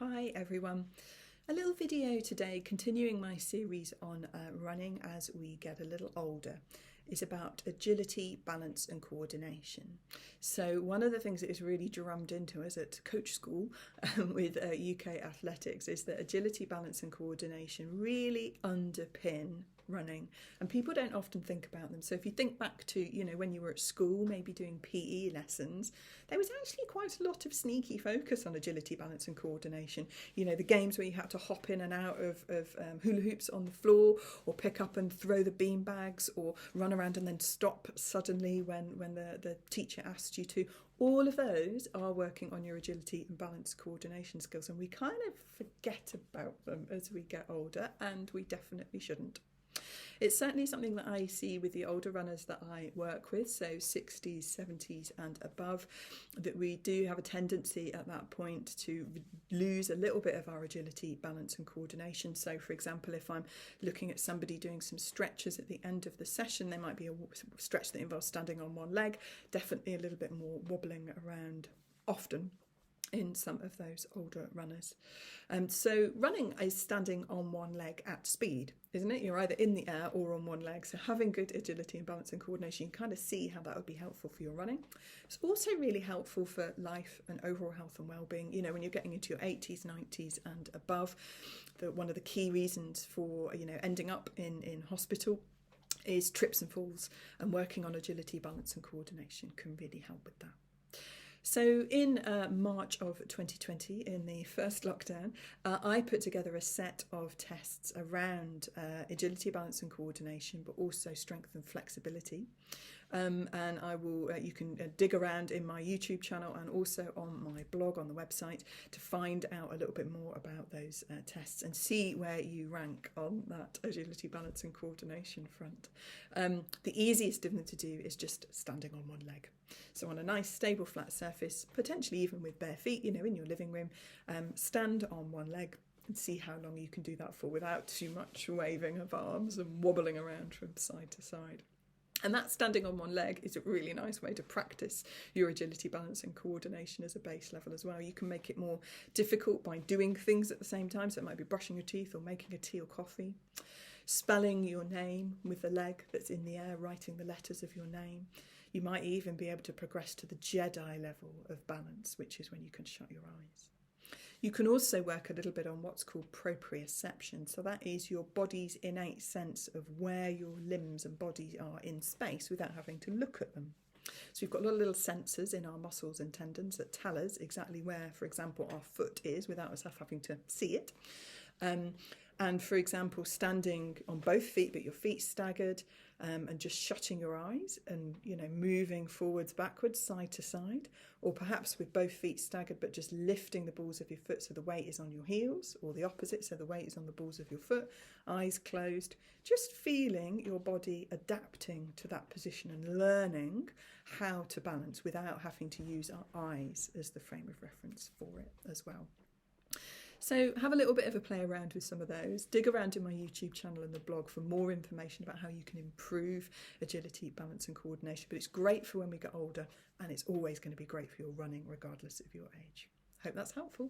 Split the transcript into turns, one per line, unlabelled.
Hi everyone. A little video today continuing my series on running as we get a little older is about agility, balance and coordination. So one of the things that is really drummed into us at coach school with UK athletics is that agility, balance and coordination really underpin running, and people don't often think about them. So if you think back to, when you were at school, maybe doing PE lessons, there was actually quite a lot of sneaky focus on agility, balance and coordination. The games where you had to hop in and out of hula hoops on the floor, or pick up and throw the bean bags, or run around and then stop suddenly when the teacher asked you to. All of those are working on your agility and balance coordination skills, and we kind of forget about them as we get older, and we definitely shouldn't. It's certainly something that I see with the older runners that I work with, so 60s, 70s and above, that we do have a tendency at that point to lose a little bit of our agility, balance and coordination. So for example, if I'm looking at somebody doing some stretches at the end of the session, there might be a stretch that involves standing on one leg, definitely a little bit more wobbling around often in some of those older runners. So running is standing on one leg at speed, isn't it? You're either in the air or on one leg. So having good agility and balance and coordination, you can kind of see how that would be helpful for your running. It's also really helpful for life and overall health and well-being. When you're getting into your 80s, 90s and above, one of the key reasons for, ending up in hospital is trips and falls, and working on agility, balance and coordination can really help with that. So in March of 2020, in the first lockdown, I put together a set of tests around agility, balance and coordination, but also strength and flexibility. And I will, you can dig around in my YouTube channel and also on my blog on the website to find out a little bit more about those tests and see where you rank on that agility, balance and coordination front. The easiest of them to do is just standing on one leg. So on a nice stable flat surface, potentially even with bare feet, in your living room, stand on one leg and see how long you can do that for without too much waving of arms and wobbling around from side to side. And that standing on one leg is a really nice way to practice your agility, balance and coordination as a base level as well. You can make it more difficult by doing things at the same time. So it might be brushing your teeth or making a tea or coffee, spelling your name with the leg that's in the air, writing the letters of your name. You might even be able to progress to the Jedi level of balance, which is when you can shut your eyes. You can also work a little bit on what's called proprioception. So that is your body's innate sense of where your limbs and body are in space without having to look at them. So we've got a lot of little sensors in our muscles and tendons that tell us exactly where, for example, our foot is without us having to see it. And for example, standing on both feet, but your feet staggered, and just shutting your eyes and, moving forwards, backwards, side to side, or perhaps with both feet staggered, but just lifting the balls of your foot so the weight is on your heels, or the opposite, so the weight is on the balls of your foot, eyes closed, just feeling your body adapting to that position and learning how to balance without having to use our eyes as the frame of reference for it as well. So have a little bit of a play around with some of those. Dig around in my YouTube channel and the blog for more information about how you can improve agility, balance and coordination. But it's great for when we get older, and it's always going to be great for your running regardless of your age. Hope that's helpful.